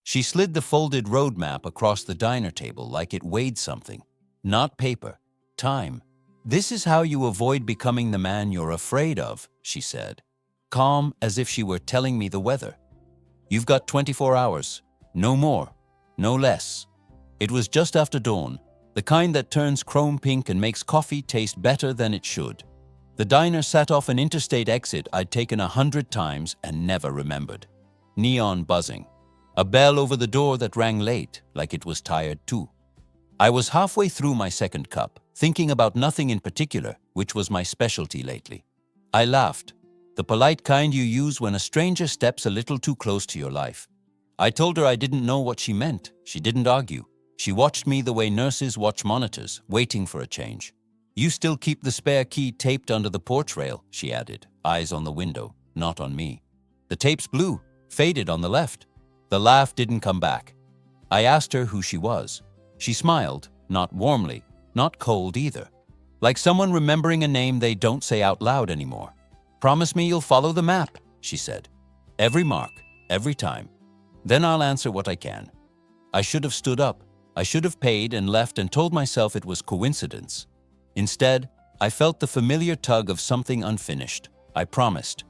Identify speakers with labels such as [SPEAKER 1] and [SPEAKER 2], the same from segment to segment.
[SPEAKER 1] She slid the folded road map across the diner table like it weighed something. Not paper, time. "This is how you avoid becoming the man you're afraid of," she said, calm as if she were telling me the weather. "You've got 24 hours. No more, no less." It was just after dawn, the kind that turns chrome pink and makes coffee taste better than it should. The diner sat off an interstate exit I'd taken 100 times and never remembered. Neon buzzing. A bell over the door that rang late, like it was tired too. I was halfway through my second cup, thinking about nothing in particular, which was my specialty lately. I laughed, the polite kind you use when a stranger steps a little too close to your life. I told her I didn't know what she meant. She didn't argue. She watched me the way nurses watch monitors, waiting for a change. "You still keep the spare key taped under the porch rail," she added, eyes on the window, not on me. "The tape's blue, faded on the left." The laugh didn't come back. I asked her who she was. She smiled, not warmly, not cold either. Like someone remembering a name they don't say out loud anymore. "Promise me you'll follow the map," she said. "Every mark, every time. Then I'll answer what I can." I should have stood up. I should have paid and left and told myself it was coincidence. Instead, I felt the familiar tug of something unfinished. I promised.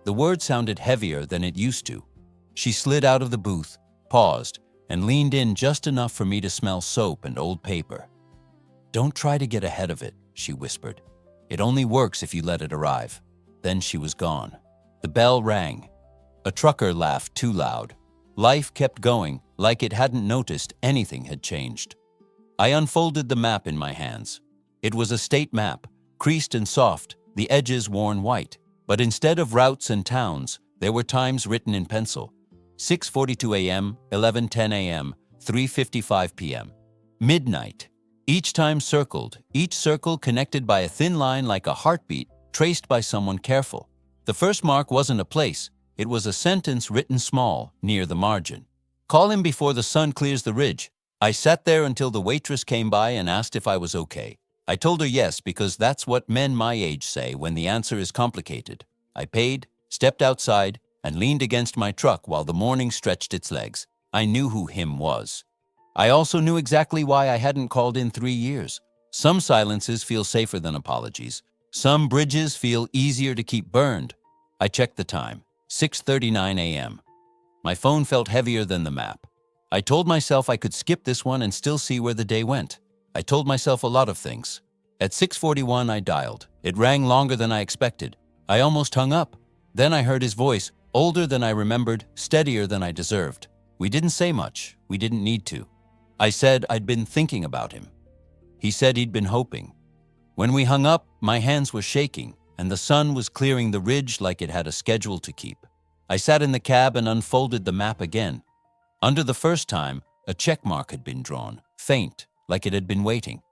[SPEAKER 1] The word sounded heavier than it used to. She slid out of the booth, paused, and leaned in just enough for me to smell soap and old paper. "Don't try to get ahead of it," she whispered. "It only works if you let it arrive." Then she was gone. The bell rang. A trucker laughed too loud. Life kept going, like it hadn't noticed anything had changed. I unfolded the map in my hands. It was a state map, creased and soft, the edges worn white. But instead of routes and towns, there were times written in pencil. 6:42 a.m., 11:10 a.m., 3:55 p.m. Midnight. Each time circled, each circle connected by a thin line like a heartbeat, traced by someone careful. The first mark wasn't a place. It was a sentence written small, near the margin. "Call him before the sun clears the ridge." I sat there until the waitress came by and asked if I was okay. I told her yes, because that's what men my age say when the answer is complicated. I paid, stepped outside, and leaned against my truck while the morning stretched its legs. I knew who him was. I also knew exactly why I hadn't called in 3 years. Some silences feel safer than apologies. Some bridges feel easier to keep burned. I checked the time. 6:39 a.m. My phone felt heavier than the map. I told myself I could skip this one and still see where the day went. I told myself a lot of things. At 6:41 I dialed. It rang longer than I expected. I almost hung up. Then I heard his voice, older than I remembered, steadier than I deserved. We didn't say much. We didn't need to. I said I'd been thinking about him. He said he'd been hoping. When we hung up, my hands were shaking, and the sun was clearing the ridge like it had a schedule to keep. I sat in the cab and unfolded the map again. Under the first time, a check mark had been drawn, faint, like it had been waiting.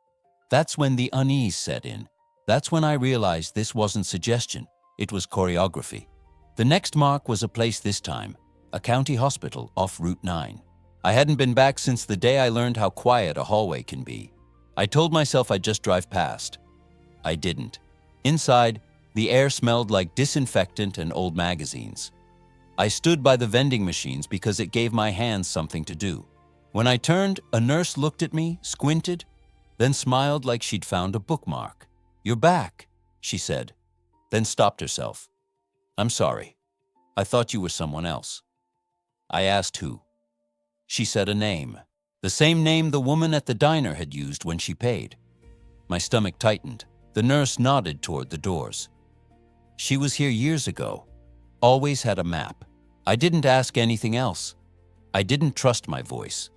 [SPEAKER 1] That's when the unease set in. That's when I realized this wasn't suggestion. It was choreography. The next mark was a place this time, a county hospital off Route 9. I hadn't been back since the day I learned how quiet a hallway can be. I told myself I'd just drive past. I didn't. Inside, the air smelled like disinfectant and old magazines. I stood by the vending machines because it gave my hands something to do. When I turned, a nurse looked at me, squinted, then smiled like she'd found a bookmark. "You're back," she said, then stopped herself. "I'm sorry. I thought you were someone else." I asked who. She said a name, the same name the woman at the diner had used when she paid. My stomach tightened. The nurse nodded toward the doors. She was here years ago, always had a map. I didn't ask anything else. I didn't trust my voice.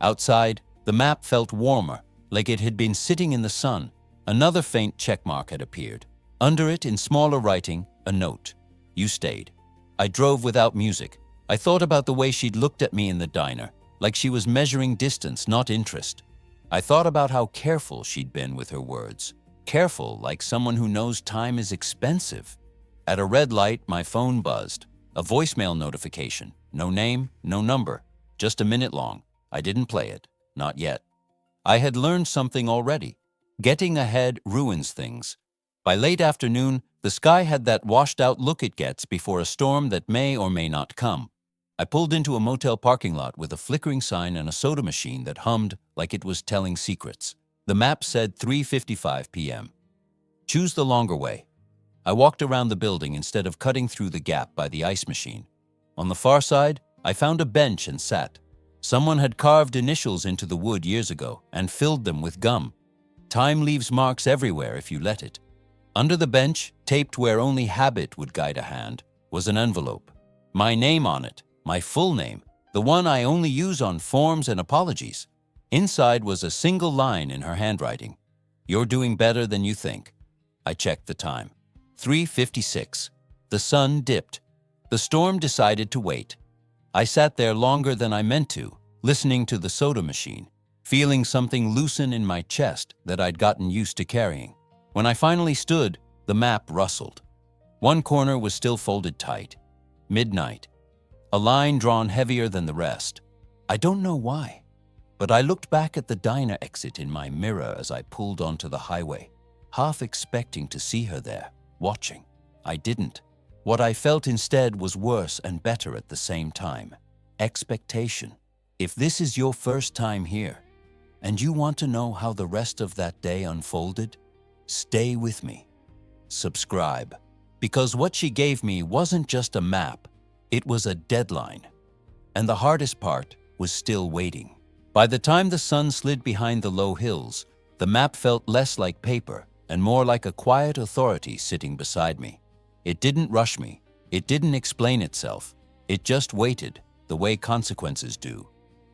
[SPEAKER 1] Outside, the map felt warmer, like it had been sitting in the sun. Another faint checkmark had appeared. Under it, in smaller writing, a note. "You stayed." I drove without music. I thought about the way she'd looked at me in the diner, like she was measuring distance, not interest. I thought about how careful she'd been with her words. Careful, like someone who knows time is expensive. At a red light, my phone buzzed. A voicemail notification. No name, no number. Just a minute long. I didn't play it. Not yet. I had learned something already. Getting ahead ruins things. By late afternoon, the sky had that washed-out look it gets before a storm that may or may not come. I pulled into a motel parking lot with a flickering sign and a soda machine that hummed like it was telling secrets. The map said 3:55 p.m. Choose the longer way. I walked around the building instead of cutting through the gap by the ice machine. On the far side, I found a bench and sat. Someone had carved initials into the wood years ago and filled them with gum. Time leaves marks everywhere if you let it. Under the bench, taped where only habit would guide a hand, was an envelope. My name on it, my full name, the one I only use on forms and apologies. Inside was a single line in her handwriting. You're doing better than you think. I checked the time. 3:56. The sun dipped. The storm decided to wait. I sat there longer than I meant to, listening to the soda machine, feeling something loosen in my chest that I'd gotten used to carrying. When I finally stood, the map rustled. One corner was still folded tight. Midnight. A line drawn heavier than the rest. I don't know why, but I looked back at the diner exit in my mirror as I pulled onto the highway, half expecting to see her there, watching. I didn't. What I felt instead was worse and better at the same time. Expectation. If this is your first time here, and you want to know how the rest of that day unfolded, stay with me. Subscribe. Because what she gave me wasn't just a map, it was a deadline. And the hardest part was still waiting. By the time the sun slid behind the low hills, the map felt less like paper and more like a quiet authority sitting beside me. It didn't rush me. It didn't explain itself. It just waited, the way consequences do.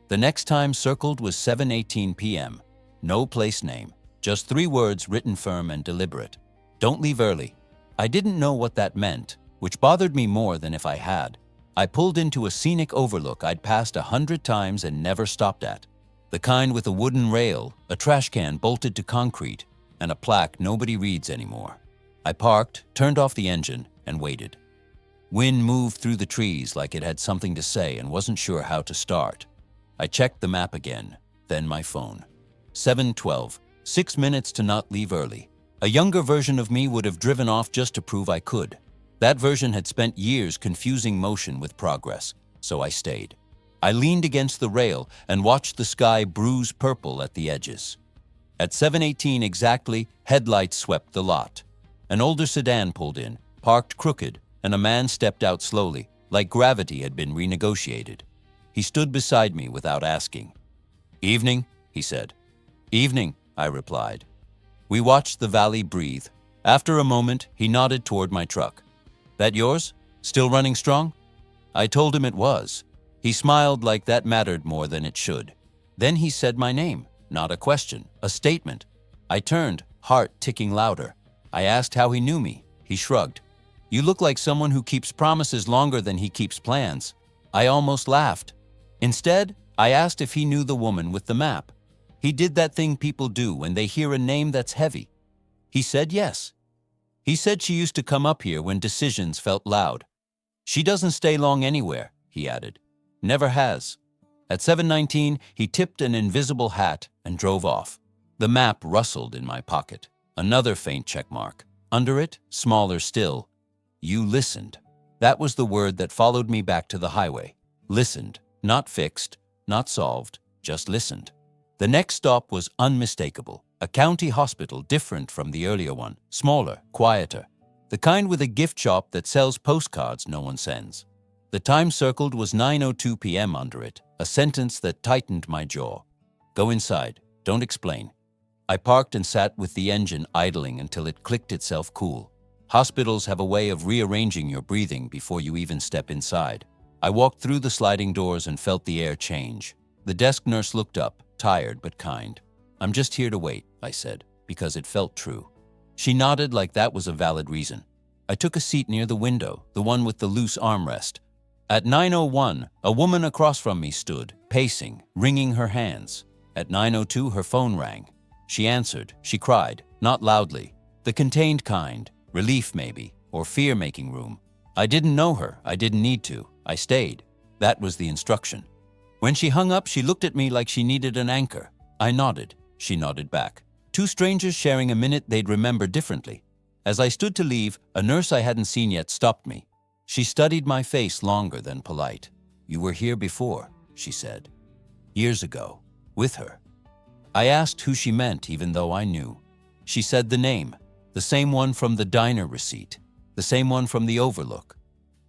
[SPEAKER 1] The next time circled was 7:18 p.m. No place name, just 3 words written firm and deliberate. Don't leave early. I didn't know what that meant, which bothered me more than if I had. I pulled into a scenic overlook I'd passed 100 times and never stopped at. The kind with a wooden rail, a trash can bolted to concrete, and a plaque nobody reads anymore. I parked, turned off the engine, and waited. Wind moved through the trees like it had something to say and wasn't sure how to start. I checked the map again, then my phone. 7:12, 6 minutes to not leave early. A younger version of me would have driven off just to prove I could. That version had spent years confusing motion with progress, so I stayed. I leaned against the rail and watched the sky bruise purple at the edges. At 7:18 exactly, headlights swept the lot. An older sedan pulled in, parked crooked, and a man stepped out slowly, like gravity had been renegotiated. He stood beside me without asking. "Evening," he said. "Evening," I replied. We watched the valley breathe. After a moment, he nodded toward my truck. "That yours? Still running strong?" I told him it was. He smiled like that mattered more than it should. Then he said my name, not a question, a statement. I turned, heart ticking louder. I asked how he knew me. He shrugged. "You look like someone who keeps promises longer than he keeps plans." I almost laughed. Instead, I asked if he knew the woman with the map. He did that thing people do when they hear a name that's heavy. He said yes. He said she used to come up here when decisions felt loud. "She doesn't stay long anywhere," he added. "Never has." At 7:19, he tipped an invisible hat and drove off. The map rustled in my pocket. Another faint checkmark. Under it, smaller still, "You listened." That was the word that followed me back to the highway. Listened. Not fixed, not solved, just listened. The next stop was unmistakable. A county hospital different from the earlier one, smaller, quieter. The kind with a gift shop that sells postcards no one sends. The time circled was 9:02 p.m. under it, a sentence that tightened my jaw. "Go inside. Don't explain." I parked and sat with the engine idling until it clicked itself cool. Hospitals have a way of rearranging your breathing before you even step inside. I walked through the sliding doors and felt the air change. The desk nurse looked up, tired but kind. "I'm just here to wait," I said, because it felt true. She nodded like that was a valid reason. I took a seat near the window, the one with the loose armrest. At 9:01, a woman across from me stood, pacing, wringing her hands. At 9:02, her phone rang. She answered. She cried, not loudly. The contained kind, relief maybe, or fear-making room. I didn't know her. I didn't need to. I stayed. That was the instruction. When she hung up, she looked at me like she needed an anchor. I nodded. She nodded back. Two strangers sharing a minute they'd remember differently. As I stood to leave, a nurse I hadn't seen yet stopped me. She studied my face longer than polite. You were here before, she said. Years ago, with her. I asked who she meant, even though I knew. She said the name, the same one from the diner receipt, the same one from the overlook.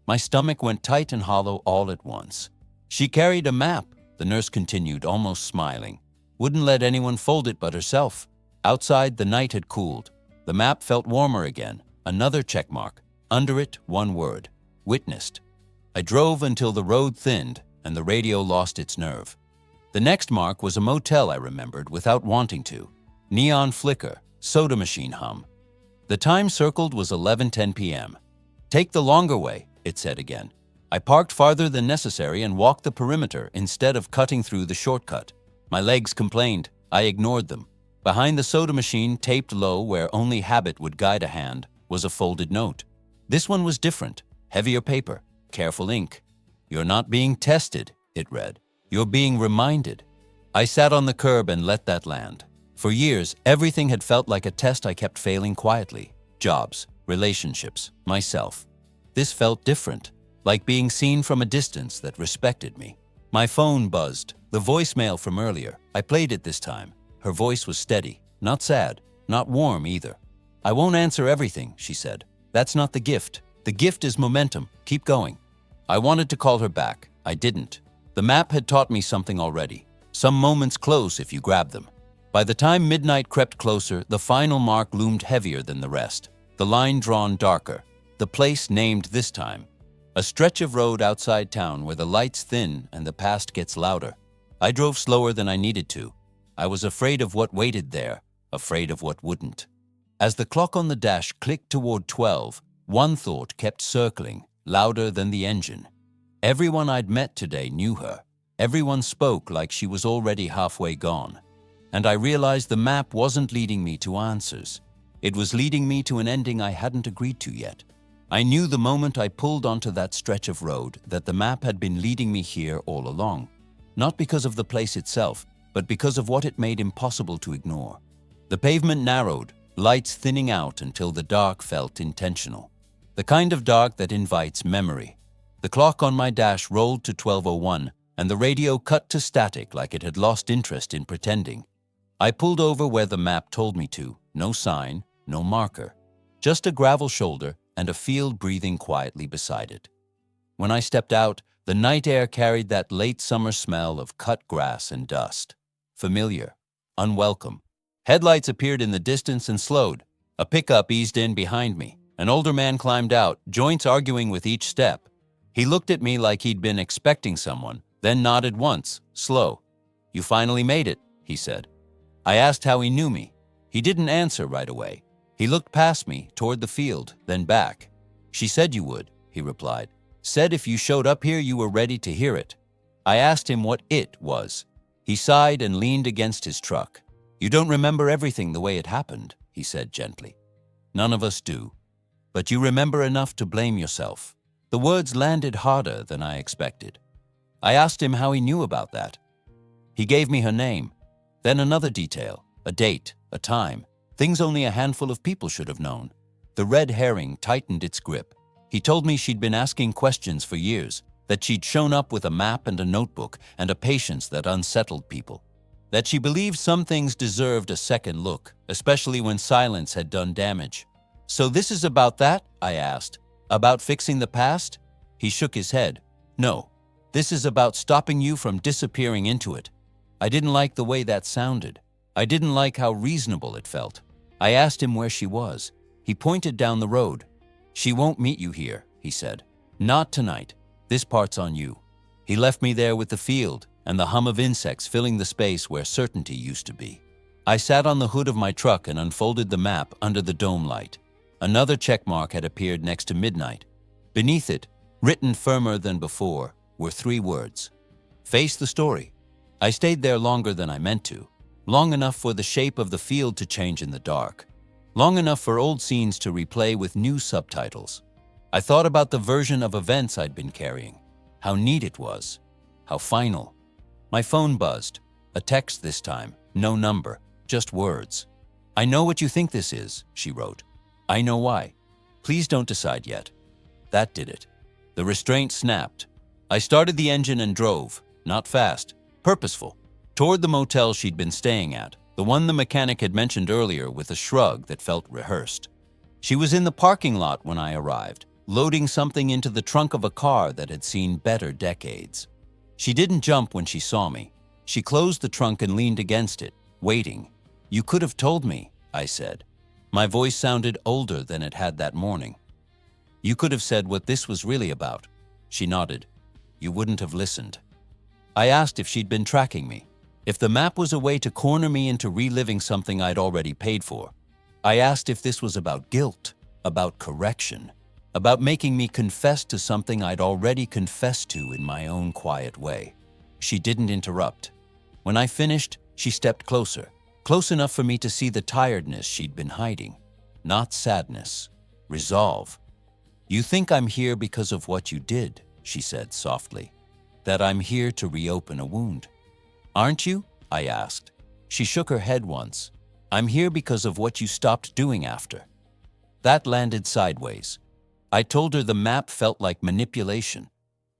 [SPEAKER 1] My stomach went tight and hollow all at once. She carried a map, the nurse continued, almost smiling. Wouldn't let anyone fold it but herself. Outside, the night had cooled. The map felt warmer again. Another check mark. Under it, one word. Witnessed. I drove until the road thinned and the radio lost its nerve. The next mark was a motel I remembered without wanting to. Neon flicker, soda machine hum. The time circled was 11:10 p.m. Take the longer way, it said again. I parked farther than necessary and walked the perimeter instead of cutting through the shortcut. My legs complained. I ignored them. Behind the soda machine, taped low where only habit would guide a hand, was a folded note. This one was different. Heavier paper. Careful ink. You're not being tested, it read. You're being reminded. I sat on the curb and let that land. For years, everything had felt like a test I kept failing quietly. Jobs, relationships, myself. This felt different, like being seen from a distance that respected me. My phone buzzed, the voicemail from earlier. I played it this time. Her voice was steady, not sad, not warm either. I won't answer everything, she said. That's not the gift. The gift is momentum. Keep going. I wanted to call her back. I didn't. The map had taught me something already. Some moments close if you grab them. By the time midnight crept closer, the final mark loomed heavier than the rest. The line drawn darker. The place named this time. A stretch of road outside town where the lights thin and the past gets louder. I drove slower than I needed to. I was afraid of what waited there, afraid of what wouldn't. As the clock on the dash clicked toward 12, one thought kept circling, louder than the engine. Everyone I'd met today knew her. Everyone spoke like she was already halfway gone. And I realized the map wasn't leading me to answers. It was leading me to an ending I hadn't agreed to yet. I knew the moment I pulled onto that stretch of road that the map had been leading me here all along. Not because of the place itself, but because of what it made impossible to ignore. The pavement narrowed, lights thinning out until the dark felt intentional. The kind of dark that invites memory. The clock on my dash rolled to 12:01, and the radio cut to static like it had lost interest in pretending. I pulled over where the map told me to. No sign, no marker. Just a gravel shoulder and a field breathing quietly beside it. When I stepped out, the night air carried that late summer smell of cut grass and dust. Familiar, unwelcome. Headlights appeared in the distance and slowed. A pickup eased in behind me. An older man climbed out, joints arguing with each step. He looked at me like he'd been expecting someone, then nodded once, slow. "You finally made it," he said. I asked how he knew me. He didn't answer right away. He looked past me, toward the field, then back. "She said you would," he replied. "Said if you showed up here you were ready to hear it." I asked him what it was. He sighed and leaned against his truck. "You don't remember everything the way it happened," he said gently. "None of us do. But you remember enough to blame yourself." The words landed harder than I expected. I asked him how he knew about that. He gave me her name, then another detail, a date, a time, things only a handful of people should have known. The red herring tightened its grip. He told me she'd been asking questions for years, that she'd shown up with a map and a notebook and a patience that unsettled people, that she believed some things deserved a second look, especially when silence had done damage. "So this is about that?" I asked. "About fixing the past?" He shook his head. "No, this is about stopping you from disappearing into it." I didn't like the way that sounded. I didn't like how reasonable it felt. I asked him where she was. He pointed down the road. "She won't meet you here," he said. "Not tonight. This part's on you." He left me there with the field and the hum of insects filling the space where certainty used to be. I sat on the hood of my truck and unfolded the map under the dome light. Another check mark had appeared next to midnight. Beneath it, written firmer than before, were 3 words. "Face the story." I stayed there longer than I meant to, long enough for the shape of the field to change in the dark, long enough for old scenes to replay with new subtitles. I thought about the version of events I'd been carrying, how neat it was, how final. My phone buzzed, a text this time, no number, just words. "I know what you think this is," she wrote. "I know why. Please don't decide yet." That did it. The restraint snapped. I started the engine and drove, not fast, purposeful, toward the motel she'd been staying at, the one the mechanic had mentioned earlier with a shrug that felt rehearsed. She was in the parking lot when I arrived, loading something into the trunk of a car that had seen better decades. She didn't jump when she saw me. She closed the trunk and leaned against it, waiting. "You could have told me," I said. My voice sounded older than it had that morning. "You could have said what this was really about." She nodded. "You wouldn't have listened." I asked if she'd been tracking me, if the map was a way to corner me into reliving something I'd already paid for. I asked if this was about guilt, about correction, about making me confess to something I'd already confessed to in my own quiet way. She didn't interrupt. When I finished, she stepped closer, close enough for me to see the tiredness she'd been hiding. Not sadness, resolve. "You think I'm here because of what you did," she said softly. "That I'm here to reopen a wound." "Aren't you?" I asked. She shook her head once. "I'm here because of what you stopped doing after." That landed sideways. I told her the map felt like manipulation,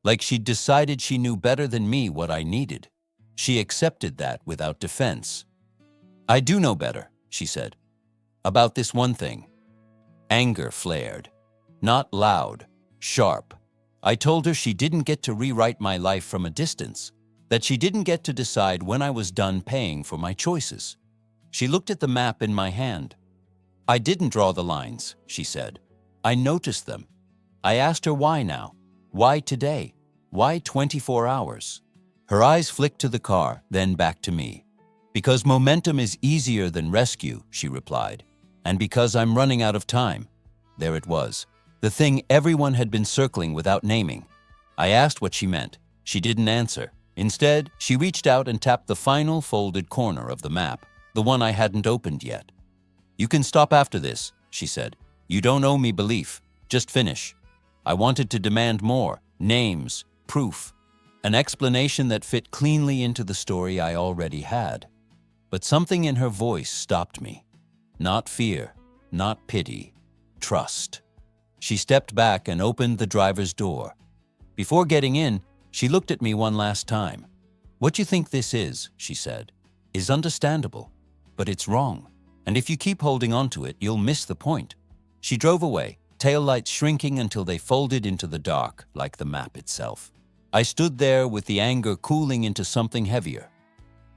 [SPEAKER 1] like she'd decided she knew better than me what I needed. She accepted that without defense. "I do know better," she said. "About this one thing." Anger flared. Not loud, sharp. I told her she didn't get to rewrite my life from a distance, that she didn't get to decide when I was done paying for my choices. She looked at the map in my hand. "I didn't draw the lines," she said. "I noticed them." I asked her why now. Why today? Why 24 hours? Her eyes flicked to the car, then back to me. "Because momentum is easier than rescue," she replied. "And because I'm running out of time." There it was, the thing everyone had been circling without naming. I asked what she meant. She didn't answer. Instead, she reached out and tapped the final folded corner of the map, the one I hadn't opened yet. "You can stop after this," she said. "You don't owe me belief. Just finish." I wanted to demand more, names, proof, an explanation that fit cleanly into the story I already had. But something in her voice stopped me. Not fear, not pity, trust. She stepped back and opened the driver's door. Before getting in, she looked at me one last time. "What you think this is," she said, "is understandable, but it's wrong. And if you keep holding on to it, you'll miss the point." She drove away, taillights shrinking until they folded into the dark, like the map itself. I stood there with the anger cooling into something heavier.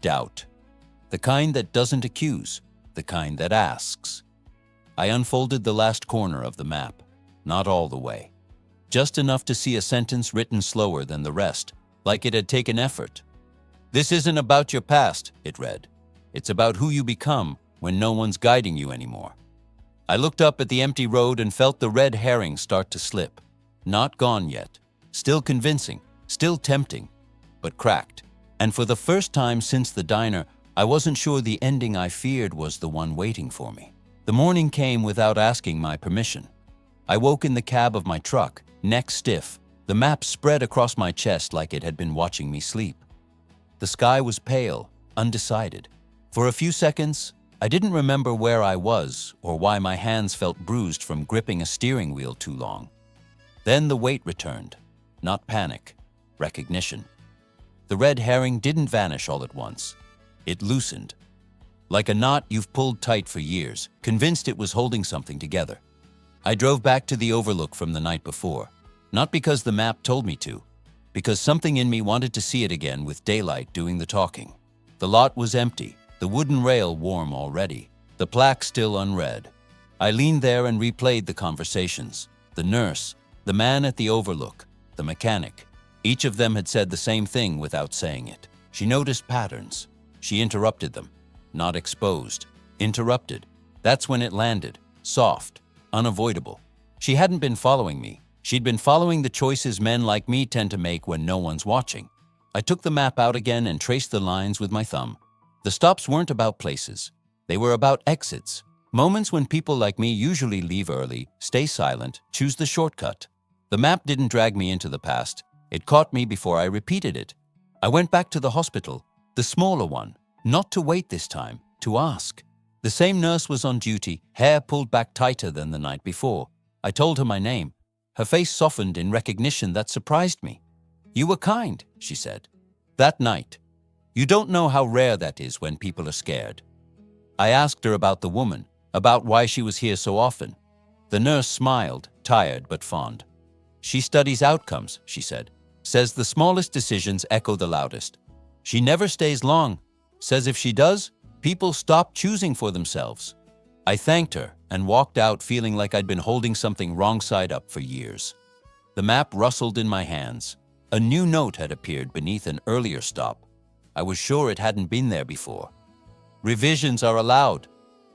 [SPEAKER 1] Doubt. The kind that doesn't accuse, the kind that asks. I unfolded the last corner of the map, not all the way. Just enough to see a sentence written slower than the rest, like it had taken effort. "This isn't about your past," it read. "It's about who you become when no one's guiding you anymore." I looked up at the empty road and felt the red herring start to slip. Not gone yet. Still convincing, still tempting, but cracked. And for the first time since the diner, I wasn't sure the ending I feared was the one waiting for me. The morning came without asking my permission. I woke in the cab of my truck, neck stiff, the map spread across my chest like it had been watching me sleep. The sky was pale, undecided. For a few seconds, I didn't remember where I was or why my hands felt bruised from gripping a steering wheel too long. Then the weight returned. Not panic, recognition. The red herring didn't vanish all at once. It loosened. Like a knot you've pulled tight for years, convinced it was holding something together. I drove back to the overlook from the night before, not because the map told me to, because something in me wanted to see it again with daylight doing the talking. The lot was empty. The wooden rail warm already, the plaque still unread. I leaned there and replayed the conversations. The nurse, the man at the overlook, the mechanic. Each of them had said the same thing without saying it. She noticed patterns. She interrupted them. Not exposed. Interrupted. That's when it landed. Soft. Unavoidable. She hadn't been following me. She'd been following the choices men like me tend to make when no one's watching. I took the map out again and traced the lines with my thumb. The stops weren't about places. They were about exits. Moments when people like me usually leave early, stay silent, choose the shortcut. The map didn't drag me into the past. It caught me before I repeated it. I went back to the hospital, the smaller one, not to wait this time, to ask. The same nurse was on duty, hair pulled back tighter than the night before. I told her my name. Her face softened in recognition that surprised me. You were kind, she said. That night. You don't know how rare that is when people are scared. I asked her about the woman, about why she was here so often. The nurse smiled, tired but fond. She studies outcomes, she said. Says the smallest decisions echo the loudest. She never stays long. Says if she does, people stop choosing for themselves. I thanked her and walked out feeling like I'd been holding something wrong side up for years. The map rustled in my hands. A new note had appeared beneath an earlier stop. I was sure it hadn't been there before. Revisions are allowed.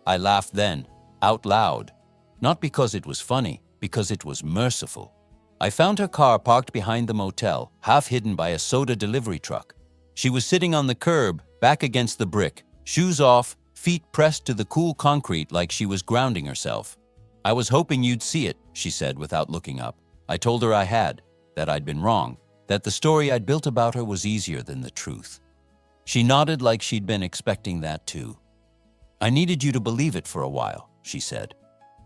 [SPEAKER 1] I laughed then, out loud. Not because it was funny, because it was merciful. I found her car parked behind the motel, half hidden by a soda delivery truck. She was sitting on the curb, back against the brick, shoes off, feet pressed to the cool concrete like she was grounding herself. I was hoping you'd see it, she said without looking up. I told her I had, that I'd been wrong, that the story I'd built about her was easier than the truth. She nodded like she'd been expecting that too. I needed you to believe it for a while, she said.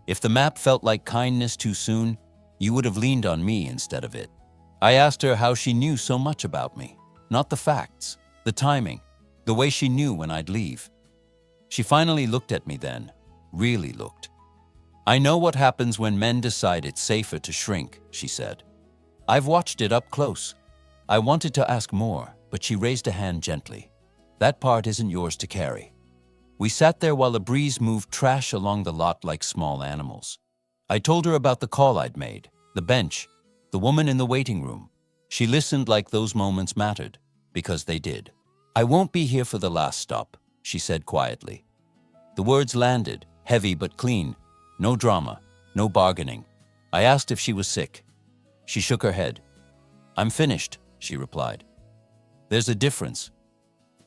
[SPEAKER 1] If the map felt like kindness too soon, you would have leaned on me instead of it. I asked her how she knew so much about me. Not the facts, the timing, the way she knew when I'd leave. She finally looked at me then, really looked. I know what happens when men decide it's safer to shrink, she said. I've watched it up close. I wanted to ask more, but she raised a hand gently. That part isn't yours to carry. We sat there while a breeze moved trash along the lot like small animals. I told her about the call I'd made, the bench, the woman in the waiting room. She listened like those moments mattered, because they did. I won't be here for the last stop, she said quietly. The words landed, heavy but clean. No drama, no bargaining. I asked if she was sick. She shook her head. I'm finished, she replied. There's a difference.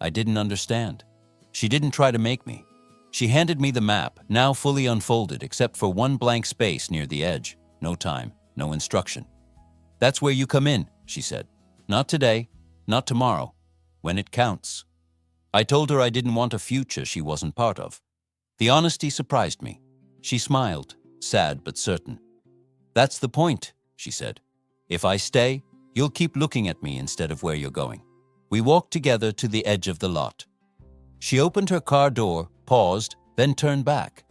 [SPEAKER 1] I didn't understand. She didn't try to make me. She handed me the map, now fully unfolded except for one blank space near the edge. No time, no instruction. That's where you come in, she said. Not today, not tomorrow, when it counts. I told her I didn't want a future she wasn't part of. The honesty surprised me. She smiled, sad but certain. That's the point, she said. If I stay, you'll keep looking at me instead of where you're going. We walked together to the edge of the lot. She opened her car door, paused, then turned back.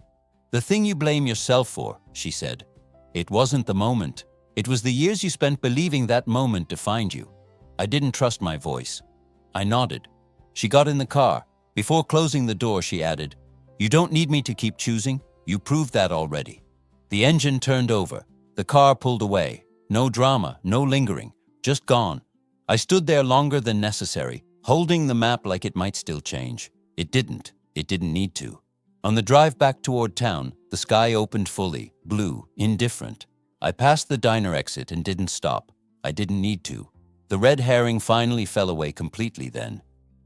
[SPEAKER 1] The thing you blame yourself for, she said. It wasn't the moment. It was the years you spent believing that moment defined you. I didn't trust my voice. I nodded. She got in the car. Before closing the door, she added, You don't need me to keep choosing. You proved that already. The engine turned over. The car pulled away. No drama, no lingering, just gone. I stood there longer than necessary, holding the map like it might still change. It didn't. It didn't need to. On the drive back toward town, the sky opened fully, blue, indifferent. I passed the diner exit and didn't stop. I didn't need to. The red herring finally fell away completely then.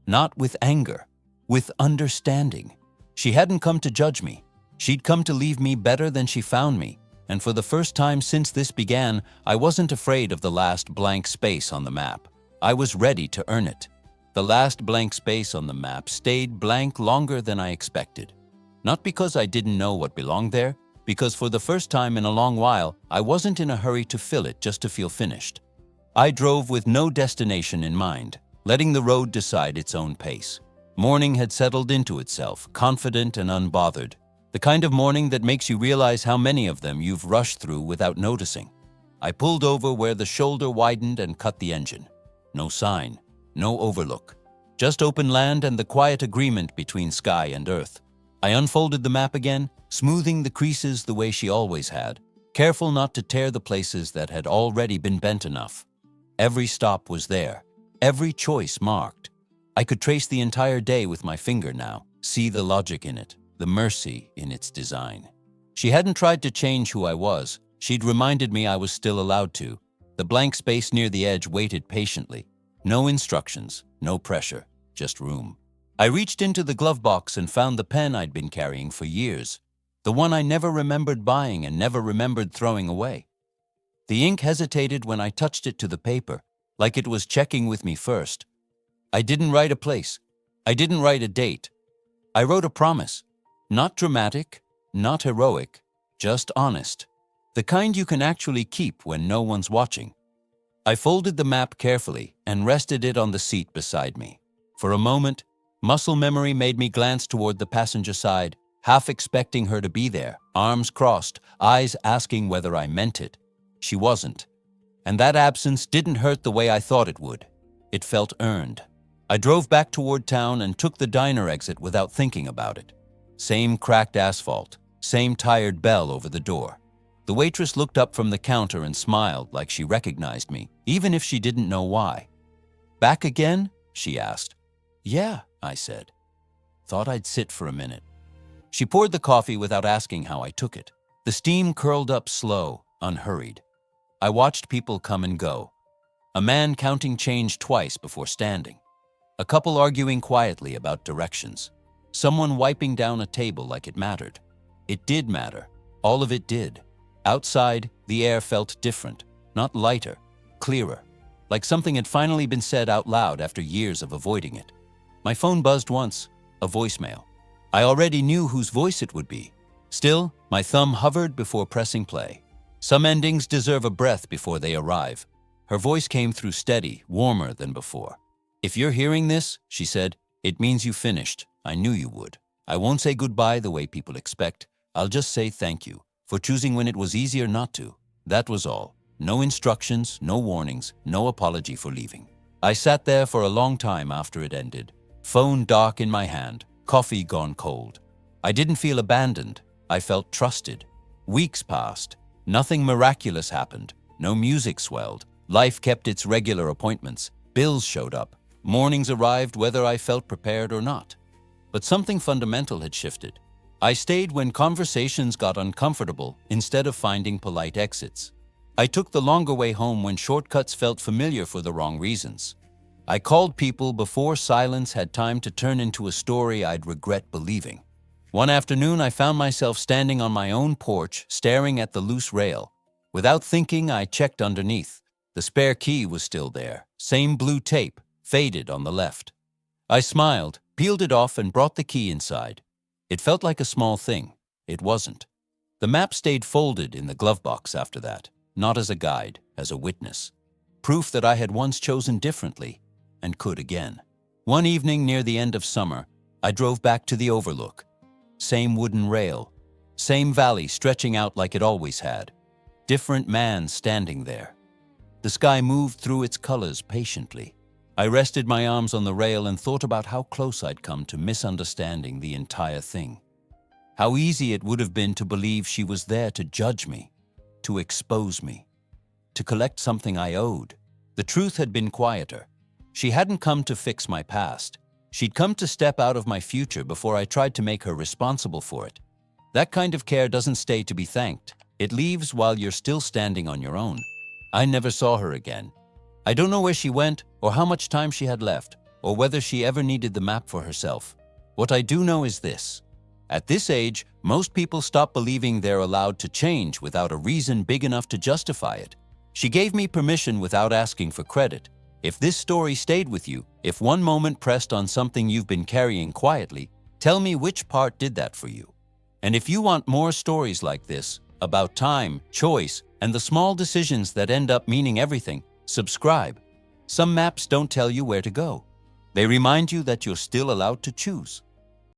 [SPEAKER 1] Not with anger, with understanding. She hadn't come to judge me. She'd come to leave me better than she found me. And for the first time since this began, I wasn't afraid of the last blank space on the map. I was ready to earn it. The last blank space on the map stayed blank longer than I expected. Not because I didn't know what belonged there, because for the first time in a long while, I wasn't in a hurry to fill it just to feel finished. I drove with no destination in mind, letting the road decide its own pace. Morning had settled into itself, confident and unbothered. The kind of morning that makes you realize how many of them you've rushed through without noticing. I pulled over where the shoulder widened and cut the engine. No sign, no overlook. Just open land and the quiet agreement between sky and earth. I unfolded the map again, smoothing the creases the way she always had, careful not to tear the places that had already been bent enough. Every stop was there, every choice marked. I could trace the entire day with my finger now, see the logic in it, the mercy in its design. She hadn't tried to change who I was. She'd reminded me I was still allowed to. The blank space near the edge waited patiently. No instructions, no pressure, just room. I reached into the glove box and found the pen I'd been carrying for years, the one I never remembered buying and never remembered throwing away. The ink hesitated when I touched it to the paper, like it was checking with me first. I didn't write a place. I didn't write a date. I wrote a promise. Not dramatic, not heroic, just honest. The kind you can actually keep when no one's watching. I folded the map carefully and rested it on the seat beside me. For a moment, muscle memory made me glance toward the passenger side, half expecting her to be there, arms crossed, eyes asking whether I meant it. She wasn't. And that absence didn't hurt the way I thought it would. It felt earned. I drove back toward town and took the diner exit without thinking about it. Same cracked asphalt, same tired bell over the door. The waitress looked up from the counter and smiled like she recognized me, even if she didn't know why. "Back again?" she asked. "Yeah," I said. Thought I'd sit for a minute. She poured the coffee without asking how I took it. The steam curled up slow, unhurried. I watched people come and go. A man counting change twice before standing. A couple arguing quietly about directions. Someone wiping down a table like it mattered. It did matter. All of it did. Outside, the air felt different, not lighter, clearer, like something had finally been said out loud after years of avoiding it. My phone buzzed once, a voicemail. I already knew whose voice it would be. Still, my thumb hovered before pressing play. Some endings deserve a breath before they arrive. Her voice came through steady, warmer than before. "If you're hearing this," she said, "it means you finished. I knew you would. I won't say goodbye the way people expect. I'll just say thank you for choosing when it was easier not to. That was all. No instructions, no warnings, no apology for leaving." I sat there for a long time after it ended, phone dark in my hand, coffee gone cold. I didn't feel abandoned. I felt trusted. Weeks passed. Nothing miraculous happened. No music swelled. Life kept its regular appointments. Bills showed up. Mornings arrived whether I felt prepared or not. But something fundamental had shifted. I stayed when conversations got uncomfortable instead of finding polite exits. I took the longer way home when shortcuts felt familiar for the wrong reasons. I called people before silence had time to turn into a story I'd regret believing. One afternoon, I found myself standing on my own porch, staring at the loose rail. Without thinking, I checked underneath. The spare key was still there, same blue tape, faded on the left. I smiled, peeled it off, and brought the key inside. It felt like a small thing. It wasn't. The map stayed folded in the glove box after that, not as a guide, as a witness. Proof that I had once chosen differently, and could again. One evening near the end of summer, I drove back to the overlook. Same wooden rail, same valley stretching out like it always had. Different man standing there. The sky moved through its colors patiently. I rested my arms on the rail and thought about how close I'd come to misunderstanding the entire thing. How easy it would have been to believe she was there to judge me, to expose me, to collect something I owed. The truth had been quieter. She hadn't come to fix my past. She'd come to step out of my future before I tried to make her responsible for it. That kind of care doesn't stay to be thanked. It leaves while you're still standing on your own. I never saw her again. I don't know where she went, or how much time she had left, or whether she ever needed the map for herself. What I do know is this. At this age, most people stop believing they're allowed to change without a reason big enough to justify it. She gave me permission without asking for credit. If this story stayed with you, if one moment pressed on something you've been carrying quietly, tell me which part did that for you. And if you want more stories like this, about time, choice, and the small decisions that end up meaning everything, subscribe. Some maps don't tell you where to go. They remind you that you're still allowed to choose.